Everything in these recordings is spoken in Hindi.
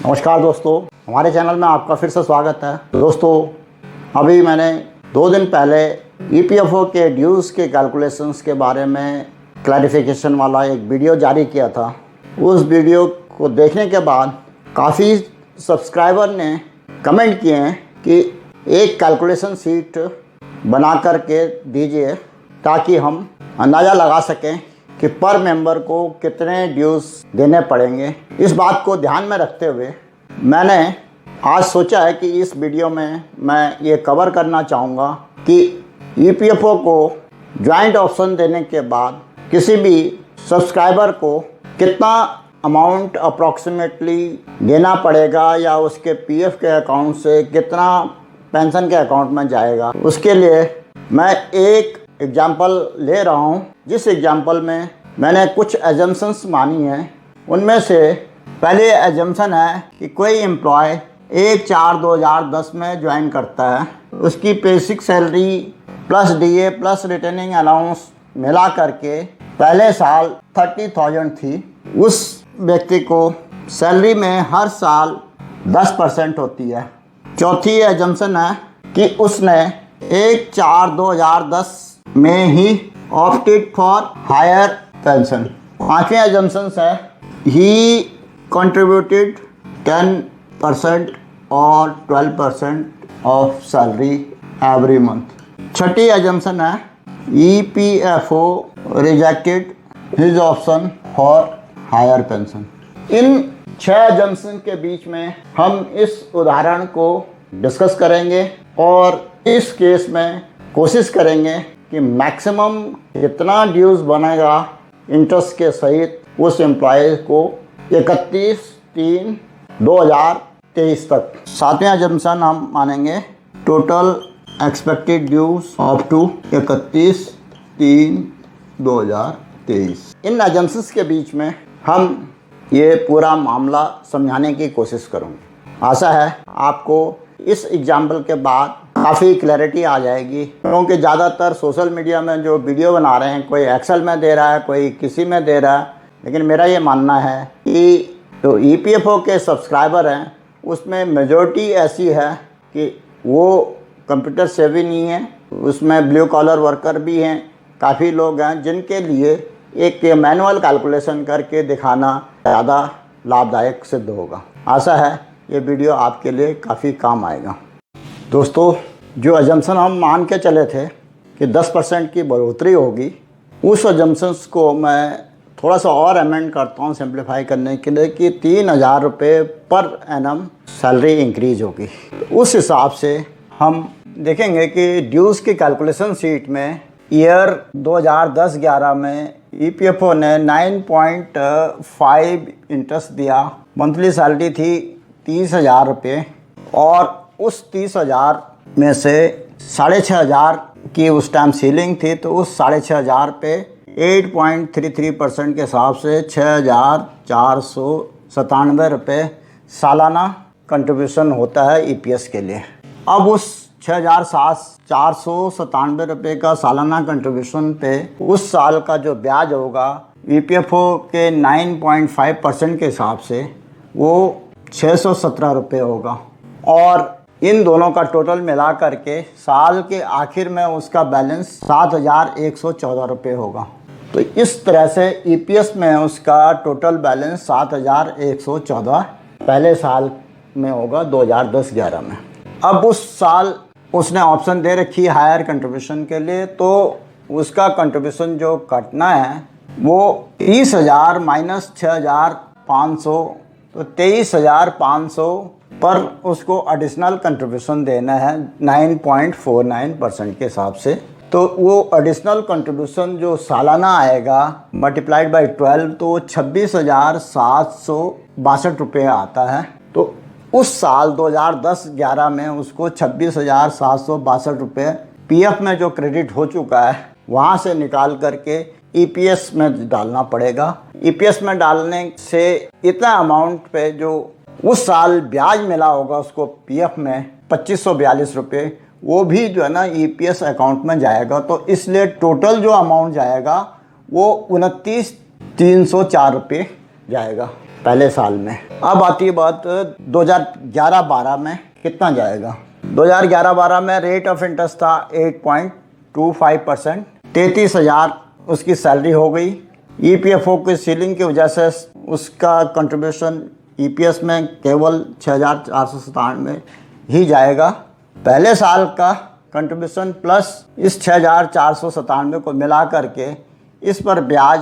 नमस्कार दोस्तों, हमारे चैनल में आपका फिर से स्वागत है। दोस्तों, अभी मैंने 2 दिन पहले ईपीएफओ के ड्यूज़ के कैलकुलेशंस के बारे में क्लैरिफिकेशन वाला एक वीडियो जारी किया था। उस वीडियो को देखने के बाद काफ़ी सब्सक्राइबर ने कमेंट किए हैं कि एक कैलकुलेशन शीट बना कर के दीजिए ताकि हम अंदाज़ा लगा सकें कि पर मेंबर को कितने ड्यूज़ देने पड़ेंगे। इस बात को ध्यान में रखते हुए मैंने आज सोचा है कि इस वीडियो में मैं ये कवर करना चाहूँगा कि ईपीएफओ को जॉइंट ऑप्शन देने के बाद किसी भी सब्सक्राइबर को कितना अमाउंट अप्रॉक्सीमेटली देना पड़ेगा या उसके पीएफ के अकाउंट से कितना पेंशन के अकाउंट में जाएगा। उसके लिए मैं एक एग्जाम्पल ले रहा हूँ, जिस एग्जाम्पल में मैंने कुछ एजम्पशंस मानी हैं। उनमें से पहले एजम्पशन है कि कोई एम्प्लॉय 1/4/2010 में ज्वाइन करता है, उसकी basic salary plus DA plus returning allowance मिला करके पहले साल 30,000 थी। उस व्यक्ति को सैलरी में हर साल 10% होती है। चौथी एजम्पशन है कि उसने 1/4/2010 में ही ऑप्टेड फॉर हायर पेंशन। पांचवी एजम्पशन है ही कंट्रीब्यूटेड 10% और 12% ऑफ सैलरी एवरी मंथ। छठी एजम्पशन है EPFO rejected his option for higher pension. इन 6 एजम्पशन के बीच में हम इस उदाहरण को डिस्कस करेंगे और इस केस में कोशिश करेंगे कि मैक्सिमम कितना ड्यूज़ बनेगा इंटरेस्ट के सहित उस एम्प्लॉय को 31/3/2023 तक। 7वें एजम्पशन हम मानेंगे total expected dues up to 31/3/2023। इन एजम्पशंस के बीच में हम ये पूरा मामला समझाने की कोशिश करूँगा। आशा है आपको इस एग्जाम्पल के बाद काफ़ी क्लैरिटी आ जाएगी, क्योंकि ज़्यादातर सोशल मीडिया में जो वीडियो बना रहे हैं, कोई एक्सेल में दे रहा है, कोई किसी में दे रहा है, लेकिन मेरा ये मानना है कि जो ईपीएफओ के सब्सक्राइबर हैं उसमें मेजॉरिटी ऐसी है कि वो कंप्यूटर सेवी नहीं है, उसमें ब्लू कॉलर वर्कर भी हैं। काफ़ी लोग हैं जिनके लिए एक मैनुअल कैलकुलेशन करके दिखाना ज़्यादा लाभदायक सिद्ध होगा। आशा है ये वीडियो आपके लिए काफ़ी काम आएगा। दोस्तों, जो एजम्पशन हम मान के चले थे कि 10% की बढ़ोतरी होगी, उस एजम्पशंस को मैं थोड़ा सा और अमेंड करता हूँ सिंप्लीफाई करने के लिए कि 3,000 रुपये पर एनम सैलरी इंक्रीज होगी। उस हिसाब से हम देखेंगे कि ड्यूज़ की कैलकुलेशन शीट में ईयर 2010-11 में ईपीएफओ ने 9.5 इंटरेस्ट दिया। मंथली सैलरी थी 30,000 रुपये और उस 30,000 में से 6,500 की उस टाइम सीलिंग थी, तो उस 6,500 पे 8.33% के हिसाब से 6,497 रुपये सालाना कंट्रीब्यूशन होता है ईपीएस के लिए। अब उस 6,497 रुपये का सालाना कंट्रीब्यूशन पे उस साल का जो ब्याज होगा ईपीएफओ के 9.5% के हिसाब से वो 617 रुपये होगा और इन दोनों का टोटल मिला करके साल के आखिर में उसका बैलेंस 7,114 रुपये होगा। तो इस तरह से ईपीएस में उसका टोटल बैलेंस 7,114 पहले साल में होगा 2010-11 में। अब उस साल उसने ऑप्शन दे रखी हायर कंट्रीब्यूशन के लिए, तो उसका कंट्रीब्यूशन जो कटना है वो 30,000 माइनस 6,500, तो 23,500 पर उसको एडिशनल कंट्रीब्यूशन देना है 9.49% के हिसाब से। तो वो एडिशनल कंट्रीब्यूशन जो सालाना आएगा मल्टीप्लाइड बाई 12 तो 26,762 रुपये आता है। तो उस साल 2010-11 में उसको 26,762 रुपये पीएफ में जो क्रेडिट हो चुका है वहाँ से निकाल करके ईपीएस में डालना पड़ेगा। ईपीएस में डालने से इतना अमाउंट पे जो उस साल ब्याज मिला होगा उसको पीएफ में 2542 रुपये, वो भी जो है ना ईपीएस अकाउंट में जाएगा। तो इसलिए टोटल जो अमाउंट जाएगा वो 29,304 रुपये जाएगा। पहले साल में। अब आती है बात 2011-12 में कितना जाएगा। 2011-12 में रेट ऑफ इंटरेस्ट था 8.25%, 33,000 उसकी सैलरी हो गई। ईपीएफओ की सीलिंग की वजह से उसका कंट्रीब्यूशन ईपीएस में केवल 6,497 ही जाएगा। पहले साल का कंट्रीब्यूशन प्लस इस 6,497 को मिला करके इस पर ब्याज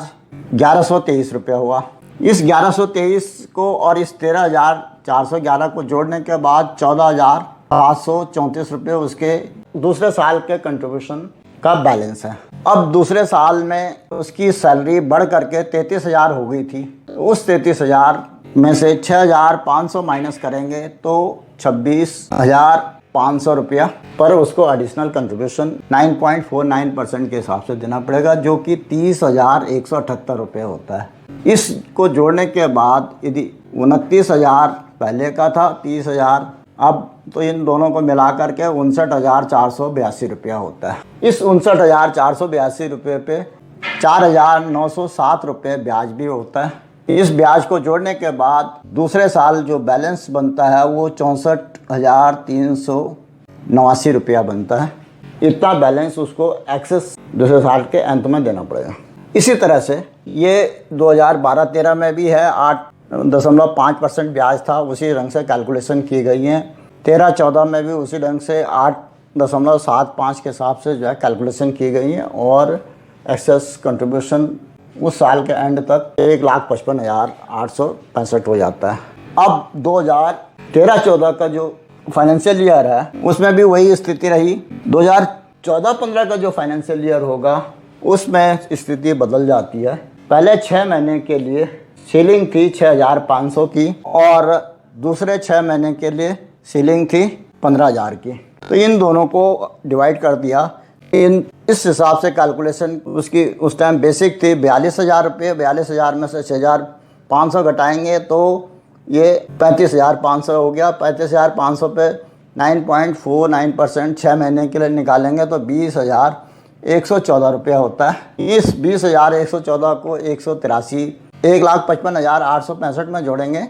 1,123 रुपये हुआ। इस 1,123 को और इस 13,411 को जोड़ने के बाद 14,534 रुपये उसके दूसरे साल के कंट्रीब्यूशन का बैलेंस है। अब दूसरे साल में उसकी सैलरी बढ़ करके 33,000 हो गई थी। उस 33,000 में से 6,500 माइनस करेंगे तो 26,500 रुपया पर उसको एडिशनल कंट्रीब्यूशन 9.49% के हिसाब से देना पड़ेगा, जो कि 30,178 रुपये होता है। इसको जोड़ने के बाद यदि 29,000 पहले का था, 30,000 अब, तो इन दोनों को मिला करके 59,482 रुपया होता है। इस 59,482 रुपये पे 4,907 रुपये ब्याज भी होता है। इस ब्याज को जोड़ने के बाद दूसरे साल जो बैलेंस बनता है वो 64,389 रुपया बनता है। इतना बैलेंस उसको एक्सेस दूसरे साल के अंत में देना पड़ेगा। इसी तरह से ये 2012-13 में भी है, 8.5% ब्याज था, उसी रंग से कैलकुलेशन की गई हैं। 13-14 में भी उसी ढंग से 8.75 के हिसाब से जो है कैलकुलेशन की गई हैं और एक्सेस कंट्रीब्यूशन उस साल के एंड तक 1,55,865 हो जाता है। अब 2013-14 का जो फाइनेंशियल ईयर है उसमें भी वही स्थिति रही। 2014-15 का जो फाइनेंशियल ईयर होगा उसमें स्थिति बदल जाती है। पहले 6 महीने के लिए सीलिंग थी 6,500 की और दूसरे 6 महीने के लिए सीलिंग थी 15,000 की। तो इन दोनों को डिवाइड कर दिया। इस हिसाब से कैलकुलेशन उसकी उस टाइम बेसिक थी 42,000 रुपये। 42,000 में से 6,500 घटाएंगे तो ये 35,500 हो गया। 35,500 पे 9.49% 6 महीने के लिए निकालेंगे तो 20,114 रुपया होता है। इस 20,114 को 1,55,865 में जोड़ेंगे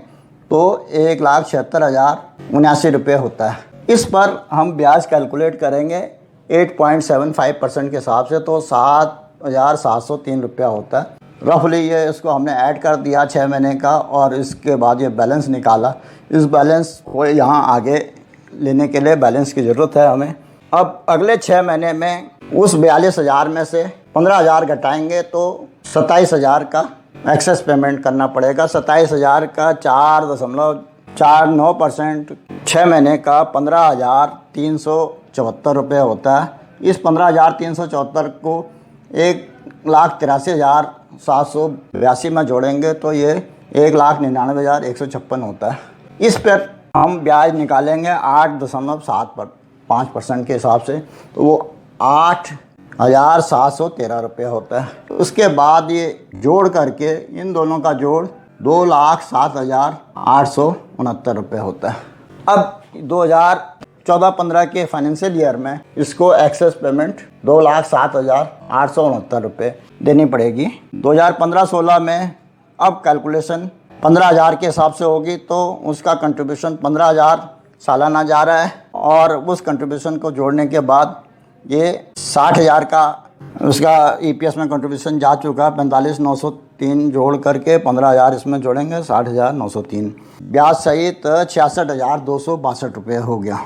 तो 1,76,079 रुपये होता है। इस पर हम ब्याज कैलकुलेट करेंगे 8.75% के हिसाब से तो 7,703 रुपया होता है। रफली ये इसको हमने ऐड कर दिया 6 महीने का और इसके बाद ये बैलेंस निकाला। इस बैलेंस को यहाँ आगे लेने के लिए बैलेंस की ज़रूरत है हमें। अब अगले 6 महीने में उस 42,000 में से 15,000 घटाएंगे तो 27,000 का एक्सेस पेमेंट करना पड़ेगा। 27,000 का 4.49% 6 महीने का 15,374 रुपये होता है। इस 15,374 को 1,83,782 में जोड़ेंगे तो ये 1,99,156 होता है। इस पर हम ब्याज निकालेंगे 8.75% के हिसाब से तो वो 8,713 रुपये होता है। उसके बाद ये जोड़ करके इन दोनों का जोड़ 2,07,869 रुपये होता है। अब 2014-15 के फाइनेंशियल ईयर में इसको एक्सेस पेमेंट 2,07,869 रुपये देनी पड़ेगी। 2015-16 में अब कैलकुलेशन 15,000 के हिसाब से होगी तो उसका कंट्रीब्यूशन 15,000 सालाना जा रहा है और उस कंट्रीब्यूशन को जोड़ने के बाद ये 60,000 का उसका ईपीएस में कंट्रीब्यूशन जा चुका है। 45,903 जोड़ करके 15,000 इसमें जोड़ेंगे 60,903। ब्याज सहित 66,262 रुपये हो गया।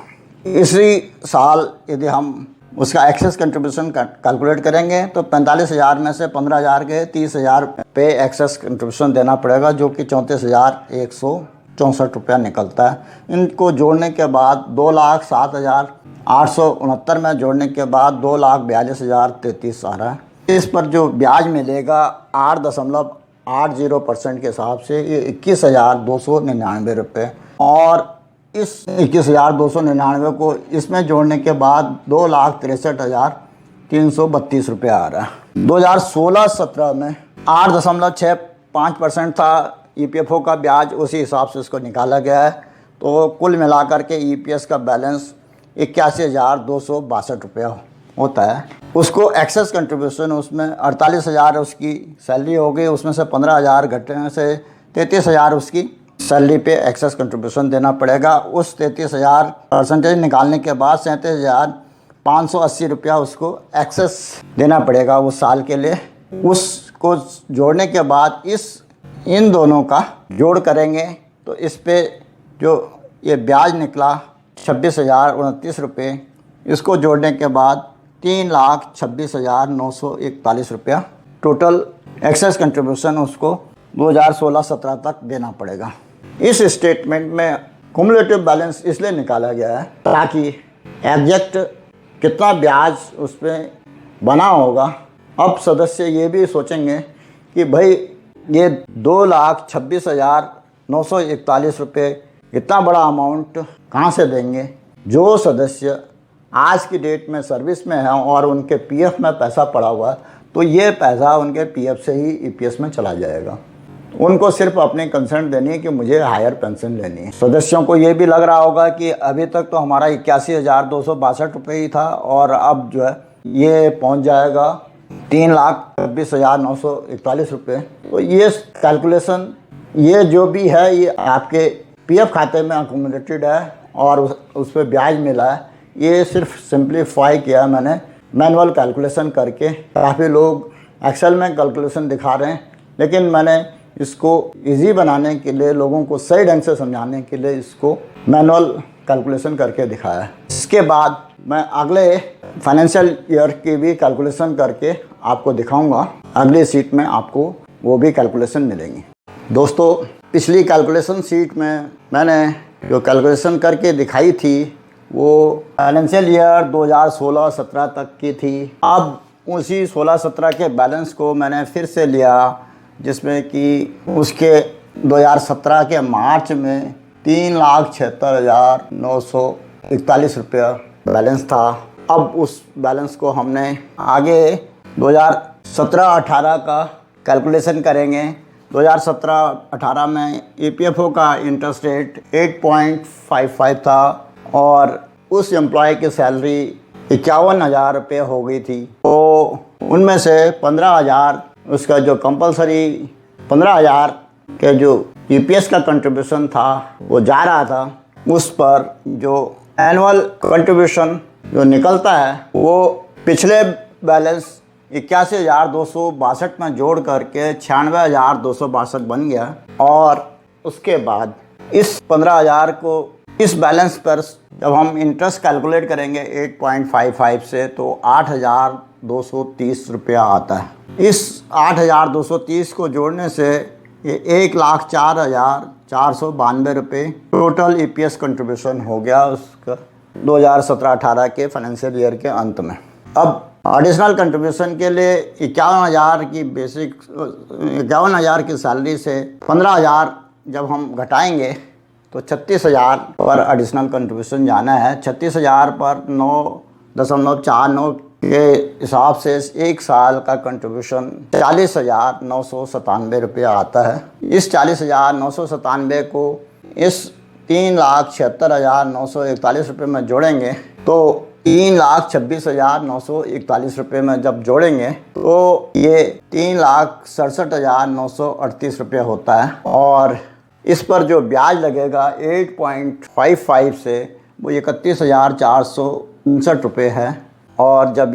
इसी साल यदि हम उसका एक्सेस कंट्रीब्यूशन कैलकुलेट करेंगे तो 45,000 में से 15,000 के 30,000 पे एक्सेस कंट्रीब्यूशन देना पड़ेगा, जो कि 34,164 रुपया निकलता है। इनको जोड़ने के बाद 2,07,869 में जोड़ने के बाद 2,42,033 आ रहा है। इस पर जो ब्याज मिलेगा 8.80% के हिसाब से ये 21,299 रुपये और इस 21,299 को इसमें जोड़ने के बाद 2,63,332 रुपये आ रहा है। 2016-17 में 8.65% था ईपीएफओ का ब्याज, उसी हिसाब से उसको निकाला गया है। तो कुल मिलाकर के ईपीएस का बैलेंस 81,262 रुपया होता है। उसको एक्सेस कंट्रीब्यूशन उसमें 48,000 उसकी सैलरी हो गई, उसमें से 15,000 घटने से 33,000 उसकी सैलरी पे एक्सेस कंट्रीब्यूशन देना पड़ेगा। उस 33,000 परसेंटेज निकालने के बाद 37,580 रुपया उसको एक्सेस देना पड़ेगा उस साल के लिए। उसको जोड़ने के बाद इन दोनों का जोड़ करेंगे तो इस पे जो ये ब्याज निकला 26,029 रुपये, इसको जोड़ने के बाद 3,26,941 रुपया टोटल एक्सेस कंट्रीब्यूशन उसको 2016-17 तक देना पड़ेगा। इस स्टेटमेंट में कुमुलेटिव बैलेंस इसलिए निकाला गया है ताकि एग्जैक्ट कितना ब्याज उस पर बना होगा। अब सदस्य ये भी सोचेंगे कि भाई ये 2,26,941 रुपये इतना बड़ा अमाउंट कहाँ से देंगे। जो सदस्य आज की डेट में सर्विस में हैं और उनके पीएफ में पैसा पड़ा हुआ है तो ये पैसा उनके पीएफ से ही ईपीएस में चला जाएगा। उनको सिर्फ अपनी कंसर्न देनी है कि मुझे हायर पेंशन लेनी है। सदस्यों को ये भी लग रहा होगा कि अभी तक तो हमारा 81,262 रुपये ही था और अब जो है ये पहुंच जाएगा 3,26,941 रुपये। तो ये कैलकुलेशन ये जो भी है ये आपके पीएफ खाते में अकोमोडेटेड है और उस पर ब्याज मिला है। ये सिर्फ सिंप्लीफाई किया मैंने मैनुअल कैलकुलेशन करके। काफ़ी लोग एक्सेल में कैलकुलेशन दिखा रहे हैं, लेकिन मैंने इसको इजी बनाने के लिए, लोगों को सही ढंग से समझाने के लिए इसको मैनुअल कैलकुलेशन करके दिखाया है। इसके बाद मैं अगले फाइनेंशियल ईयर की भी कैलकुलेशन करके आपको दिखाऊंगा। अगली शीट में आपको वो भी कैलकुलेशन मिलेंगी। दोस्तों, पिछली कैलकुलेशन शीट में मैंने जो कैलकुलेशन करके दिखाई थी वो फाइनेंशियल ईयर 2016-17 तक की थी। अब उसी 16-17 के बैलेंस को मैंने फिर से लिया, जिसमें कि उसके 2017 के मार्च में 3,76,941 रुपया बैलेंस था। अब उस बैलेंस को हमने आगे 2017-18 का कैलकुलेशन करेंगे। 2017-18 में ईपीएफओ का इंटरेस्ट रेट 8.55 था और उस एम्प्लॉय की सैलरी 51,000 रुपये हो गई थी। तो उनमें से 15,000 उसका जो कंपलसरी 15,000 के जो ईपीएस का कंट्रीब्यूशन था वो जा रहा था। उस पर जो एनुअल कंट्रीब्यूशन जो निकलता है वो पिछले बैलेंस 81,262 में जोड़ करके 96,262 बन गया। और उसके बाद इस 15,000 को इस बैलेंस पर जब हम इंटरेस्ट कैलकुलेट करेंगे 8.55 से तो 8,230 रुपया आता है। इस 8,230 को जोड़ने से ये 1,04,492 रुपये टोटल ईपीएस कंट्रीब्यूशन हो गया उसका 2017-18 के फाइनेंशियल ईयर के अंत में। अब एडिशनल कंट्रीब्यूशन के लिए 51,000 की बेसिक 51,000 की सैलरी से 15,000 जब हम घटाएंगे तो 36,000 पर एडिशनल कंट्रीब्यूशन जाना है। 36,000 पर 9.49 के हिसाब से एक साल का कंट्रीब्यूशन 40,997 रुपया आता है। इस 40,997 को इस 3,76,941 रुपये में जोड़ेंगे तो 3,26,941 रुपये में जब जोड़ेंगे तो ये 3,67,938 रुपये होता है। और इस पर जो ब्याज लगेगा 8.55 से वो 31,459 रुपये है। और जब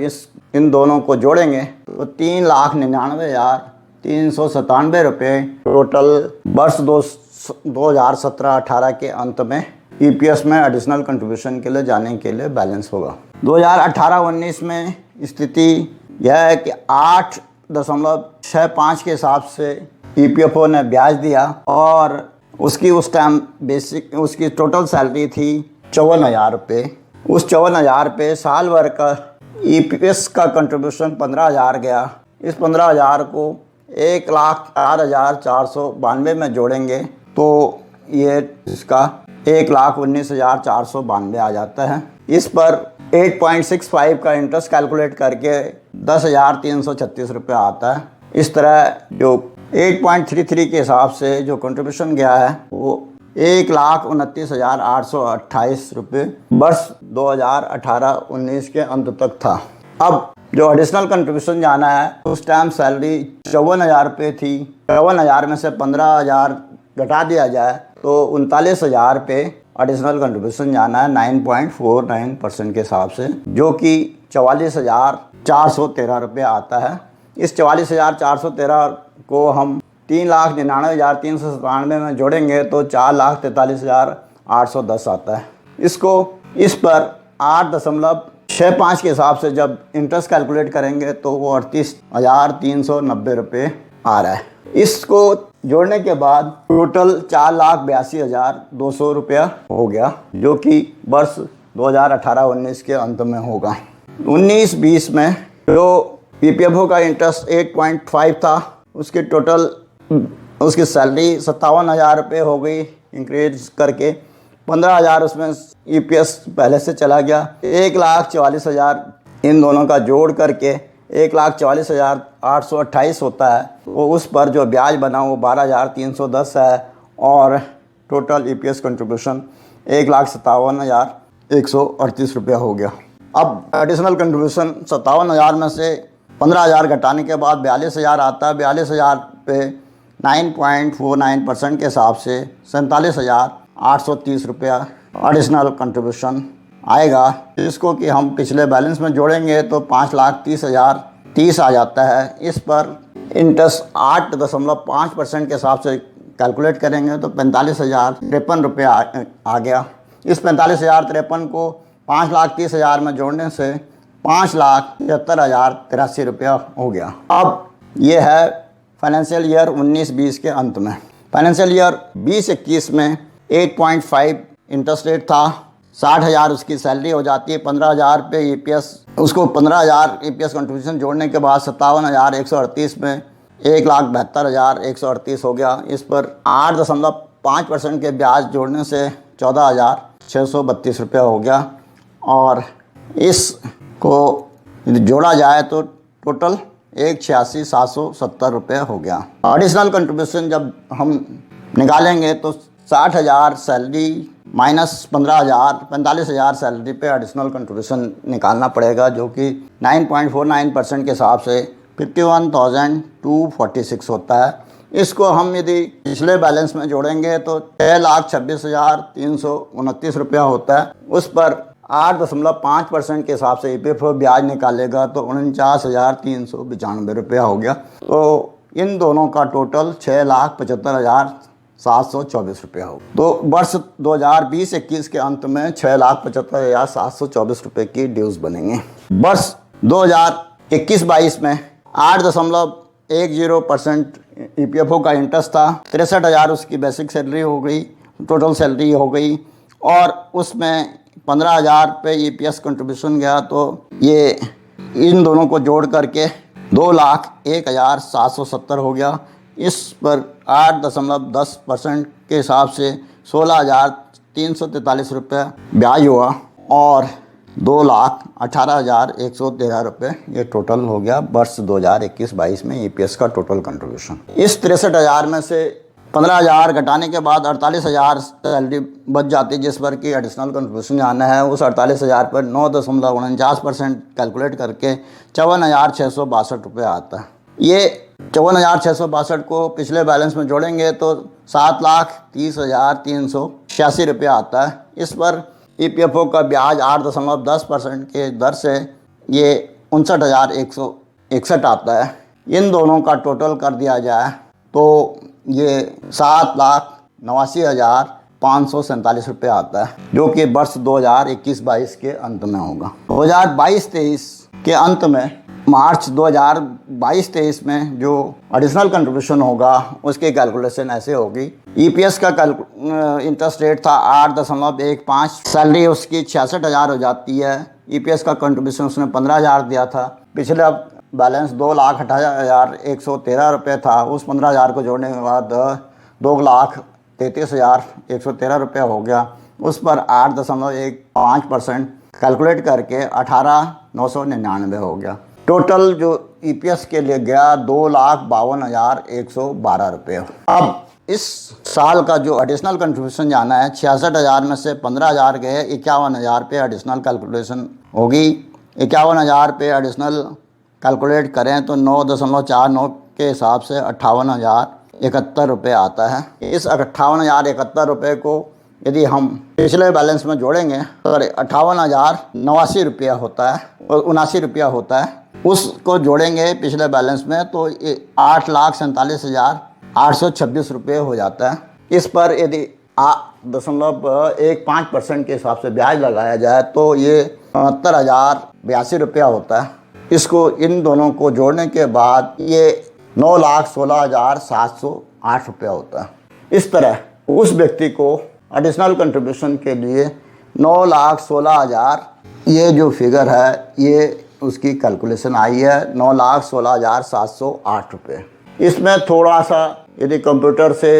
इन दोनों को जोड़ेंगे तो 3,99,397 रुपये टोटल वर्ष 2017-18 के अंत में ईपीएस में एडिशनल कंट्रीब्यूशन के लिए जाने के लिए बैलेंस होगा। 2018-19 में स्थिति यह है कि 8.65 के हिसाब से ईपीएफओ ने ब्याज दिया और उसकी उस टाइम बेसिक उसकी टोटल सैलरी थी 54,000 रुपये। उस 54,000 रुपये साल भर का ईपीएस का कंट्रीब्यूशन 15,000 गया। इस 15,000 को 1,04,492 में जोड़ेंगे तो ये इसका 1,19,492 आ जाता है। इस पर 8.65 का इंटरेस्ट कैलकुलेट करके 10,336 रुपये आता है। इस तरह जो 8.33 के हिसाब से जो कंट्रीब्यूशन गया है वो 1,29,828 रुपये वर्ष 2018-19 के अंत तक था। अब जो एडिशनल कंट्रीब्यूशन जाना है उस टाइम सैलरी 54,000 रुपये थी। 54,000 में से 15,000 घटा दिया जाए तो 39,000 पे एडिशनल कंट्रीब्यूशन जाना है 9.49% के हिसाब से, जो कि 44,413 रुपये आता है। इस 44,413 को हम 3,99,397 में जोड़ेंगे तो 4,43,810 आता है। इस पर 8.65 के हिसाब से जब इंटरेस्ट कैलकुलेट करेंगे तो वो 38,390 रुपये आ रहा है। इसको जोड़ने के बाद टोटल 4,82,200 रुपया हो गया, जो कि वर्ष 2018-19 के अंत में होगा। 19-20 में जो ईपीएफओ का इंटरेस्ट 8.5 था, उसकी टोटल उसकी सैलरी 57,000 रुपये हो गई इंक्रीज करके। 15,000 उसमें ईपीएस पहले से चला गया। 1,44,000 इन दोनों का जोड़ करके 1,44,828 होता है। वो उस पर जो ब्याज बना वो 12,310 है और टोटल ईपीएस कंट्रीब्यूशन 1,57,138 रुपया हो गया। अब एडिशनल कंट्रीब्यूशन 57,000 में से 15,000 घटाने के बाद 42,000 आता है। 42,000 पे 9.49% के हिसाब से 47,830 रुपया एडिशनल कंट्रीब्यूशन आएगा। इसको कि हम पिछले बैलेंस में जोड़ेंगे तो 5,30,030 आ जाता है। इस पर इंटरेस्ट 8.5% के हिसाब से कैलकुलेट करेंगे तो 45,053 रुपये आ गया। इस 45,053 को 5,30,000 में जोड़ने से 5,73,083 रुपया हो गया। अब ये है फाइनेंशियल ईयर 19-20 के अंत में। फाइनेंशियल ईयर 20-21 में 8.5 इंटरेस्ट रेट था। 60,000 उसकी सैलरी हो जाती है। 15,000 पे ईपीएस, उसको 15,000 ईपीएस कंट्रीब्यूशन जोड़ने के बाद 57,138 में 1,72,138 हो गया। इस पर 8.5% के ब्याज जोड़ने से 14,632 रुपया हो गया और इसको जोड़ा जाए तो टोटल 1,86,770 रुपये हो गया। एडिशनल कंट्रीब्यूशन जब हम निकालेंगे तो 60,000 सैलरी माइनस 15,000 45,000 सैलरी पे एडिशनल कंट्रीब्यूशन निकालना पड़ेगा, जो कि 9.49% के हिसाब से 51,246 होता है। इसको हम यदि पिछले बैलेंस में जोड़ेंगे तो 6,26,329 रुपया होता है। उस पर 8.5% के हिसाब से ईपीएफओ ब्याज निकालेगा तो 49,395 रुपया हो गया। तो इन दोनों का टोटल 6,75,724 रुपया हो। तो वर्ष 2020-21 के अंत में 6,75,724 रुपये की ड्यूज बनेंगे। वर्ष 2021-22 में 8.10% ईपीएफओ का इंटरेस्ट था। 63,000 उसकी बेसिक सैलरी हो गई, टोटल सैलरी हो गई और उसमें 15,000 पे ईपीएस कंट्रीब्यूशन गया। तो ये इन दोनों को जोड़ करके 2,01,770 हो गया। इस पर 8.10% के हिसाब से 16,343 रुपये ब्याज हुआ और 2,18,113 रुपये ये टोटल हो गया वर्ष 2021-22 में ईपीएस का टोटल कंट्रीब्यूशन। इस 63,000 में से 15,000 घटाने के बाद 48,000 सैलरी बच जाती है, जिस पर कि एडिशनल कंट्रीब्यूशन जाना है। उस 48,000 पर 9.49% कैलकुलेट करके 54,662 रुपये आता है। ये 54,662 को पिछले बैलेंस में जोड़ेंगे तो 7,30,386 रुपये आता है। इस पर ईपीएफओ का ब्याज 8.10% के दर से ये 59,161 आता है। इन दोनों का टोटल कर दिया जाए तो ये 7,89,547 रुपये आता है, जो कि वर्ष 2021-22 के अंत में होगा। 2022-23 के अंत में मार्च 2022-23 में जो एडिशनल कंट्रीब्यूशन होगा उसकी कैलकुलेशन ऐसे होगी। ईपीएस का इंटरेस्ट रेट था 8.15, सैलरी उसकी 66,000 हो जाती है। ईपीएस का कंट्रीब्यूशन उसने 15,000 दिया था। पिछले बैलेंस 2,28,113 रुपये था। उस 15,000 को जोड़ने के बाद 2,33,113 रुपये हो गया। उस पर 8.15% कैलकुलेट करके 18,999 हो गया। टोटल जो ईपीएस के लिए गया 2,52,112 रुपये। अब इस साल का जो एडिशनल कंट्रीब्यूशन जाना है 66,000 में से 15,000 गए, 51,000 पे एडिशनल कैलकुलेशन होगी। 51,000 पे एडिशनल कैलकुलेट करें तो 9.49 के हिसाब से 58,000 71 रुपये आता है। इस 58,071 रुपये को यदि हम पिछले बैलेंस में जोड़ेंगे तो 58,089 रुपया होता है और 79 रुपया होता है। उसको जोड़ेंगे पिछले बैलेंस में तो 8,47,826 रुपये हो जाता है। इस पर यदि 0.15% के हिसाब से ब्याज लगाया जाए तो ये 69,082 रुपया होता है। इसको इन दोनों को जोड़ने के बाद ये 9,16,708 रुपया होता है। इस तरह उस व्यक्ति को एडिशनल कंट्रीब्यूशन के लिए 9,16,000 ये जो फिगर है ये उसकी कैलकुलेशन आई है 9,16,708 रुपये। इसमें थोड़ा सा यदि कंप्यूटर से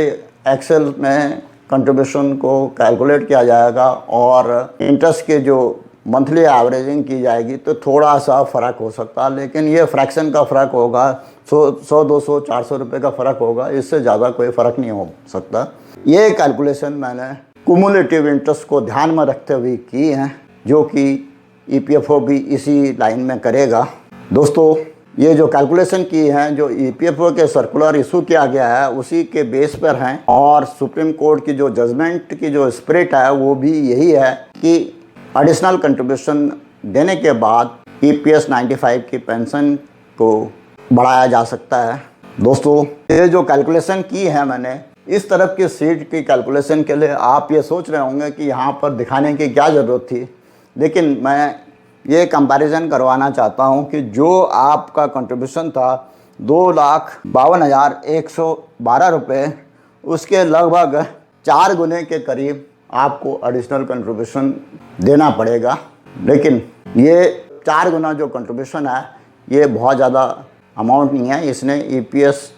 एक्सेल में कंट्रीब्यूशन को कैलकुलेट किया जाएगा और इंटरेस्ट के जो मंथली एवरेजिंग की जाएगी तो थोड़ा सा फ़र्क हो सकता है, लेकिन ये फ्रैक्शन का फ़र्क होगा, 100, 200, 400 रुपये का फ़र्क होगा, इससे ज़्यादा कोई फ़र्क नहीं हो सकता। ये कैलकुलेशन मैंने कुमुलेटिव इंटरेस्ट को ध्यान में रखते हुए की है, जो कि EPFO भी इसी लाइन में करेगा। दोस्तों, ये जो कैलकुलेशन की है, जो EPFO के सर्कुलर इशू किया गया है उसी के बेस पर हैं और सुप्रीम कोर्ट की जो जजमेंट की जो स्पिरिट है वो भी यही है कि एडिशनल कंट्रीब्यूशन देने के बाद EPS 95 की पेंशन को बढ़ाया जा सकता है। दोस्तों, ये जो कैलकुलेशन की है मैंने, इस तरफ की सीट की कैलकुलेशन के लिए आप ये सोच रहे होंगे कि यहाँ पर दिखाने की क्या ज़रूरत थी, लेकिन मैं ये कंपैरिजन करवाना चाहता हूँ कि जो आपका कंट्रीब्यूशन था 2,52,112 रुपये, उसके लगभग 4 गुने के करीब आपको एडिशनल कंट्रीब्यूशन देना पड़ेगा। लेकिन ये 4 गुना जो कंट्रीब्यूशन है ये बहुत ज़्यादा अमाउंट नहीं है। इसने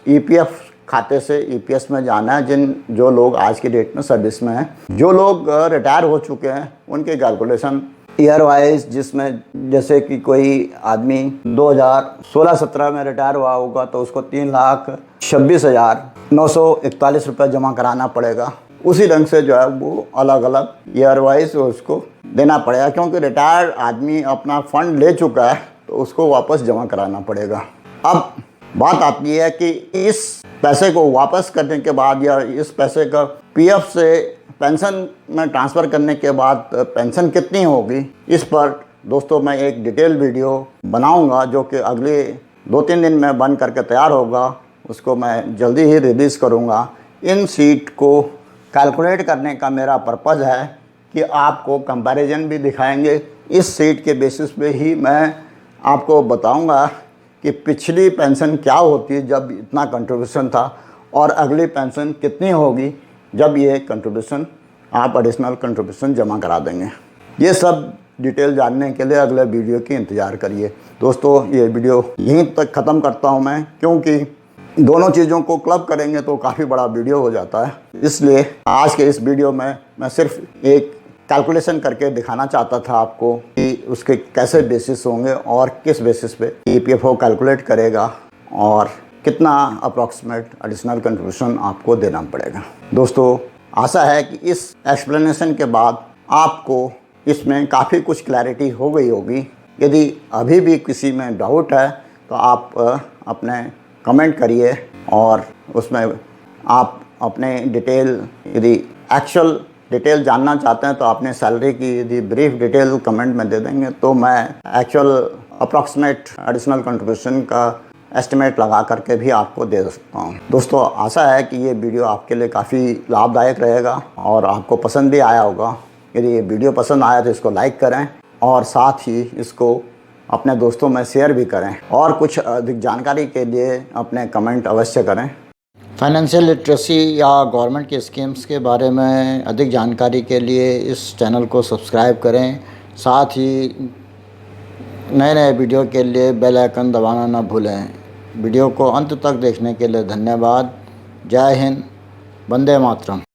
EPF खाते से EPS में जाना है जो लोग आज की डेट में सर्विस में हैं। जो लोग रिटायर हो चुके हैं उनके कैलकुलेशन ईयर वाइज, जिसमें जैसे कि कोई आदमी 2016-17 में रिटायर हुआ होगा तो उसको 3,26,941 रुपये जमा कराना पड़ेगा। उसी ढंग से जो है वो अलग अलग ईयर वाइज उसको देना पड़ेगा, क्योंकि रिटायर आदमी अपना फंड ले चुका है तो उसको वापस जमा कराना पड़ेगा। अब बात आती है कि इस पैसे को वापस करने के बाद या इस पैसे का PF से पेंशन में ट्रांसफ़र करने के बाद पेंशन कितनी होगी, इस पर दोस्तों मैं एक डिटेल वीडियो बनाऊंगा जो कि अगले 2-3 दिन में बन करके तैयार होगा। उसको मैं जल्दी ही रिलीज़ करूंगा। इन सीट को कैलकुलेट करने का मेरा पर्पज़ है कि आपको कंपैरिजन भी दिखाएंगे। इस सीट के बेसिस पे ही मैं आपको बताऊंगा कि पिछली पेंशन क्या होती है जब इतना कंट्रीब्यूशन था और अगली पेंशन कितनी होगी जब ये कंट्रीब्यूशन आप एडिशनल कंट्रीब्यूशन जमा करा देंगे। ये सब डिटेल जानने के लिए अगले वीडियो की इंतज़ार करिए। दोस्तों, ये वीडियो यहीं तक ख़त्म करता हूँ मैं, क्योंकि दोनों चीज़ों को क्लब करेंगे तो काफ़ी बड़ा वीडियो हो जाता है। इसलिए आज के इस वीडियो में मैं सिर्फ एक कैलकुलेशन करके दिखाना चाहता था आपको कि उसके कैसे बेसिस होंगे और किस बेसिस पे EPFO कैलकुलेट करेगा और कितना अप्रॉक्सीमेट एडिशनल कंट्रीब्यूशन आपको देना पड़ेगा। दोस्तों, आशा है कि इस एक्सप्लेनेशन के बाद आपको इसमें काफ़ी कुछ क्लैरिटी हो गई होगी। यदि अभी भी किसी में डाउट है तो आप अपने कमेंट करिए और उसमें आप अपने डिटेल, यदि एक्चुअल डिटेल जानना चाहते हैं तो अपने सैलरी की यदि ब्रीफ डिटेल कमेंट में दे देंगे तो मैं एक्चुअल अप्रॉक्सीमेट एडिशनल कंट्रीब्यूशन का एस्टिमेट लगा करके भी आपको दे सकता हूँ। दोस्तों, आशा है कि ये वीडियो आपके लिए काफ़ी लाभदायक रहेगा और आपको पसंद भी आया होगा। यदि ये वीडियो पसंद आया तो इसको लाइक करें और साथ ही इसको अपने दोस्तों में शेयर भी करें और कुछ अधिक जानकारी के लिए अपने कमेंट अवश्य करें। फाइनेंशियल लिटरेसी या गवर्नमेंट की स्कीम्स के बारे में अधिक जानकारी के लिए इस चैनल को सब्सक्राइब करें। साथ ही नए नए वीडियो के लिए बेल आइकन दबाना ना भूलें। वीडियो को अंत तक देखने के लिए धन्यवाद। जय हिंद, वंदे मातरम।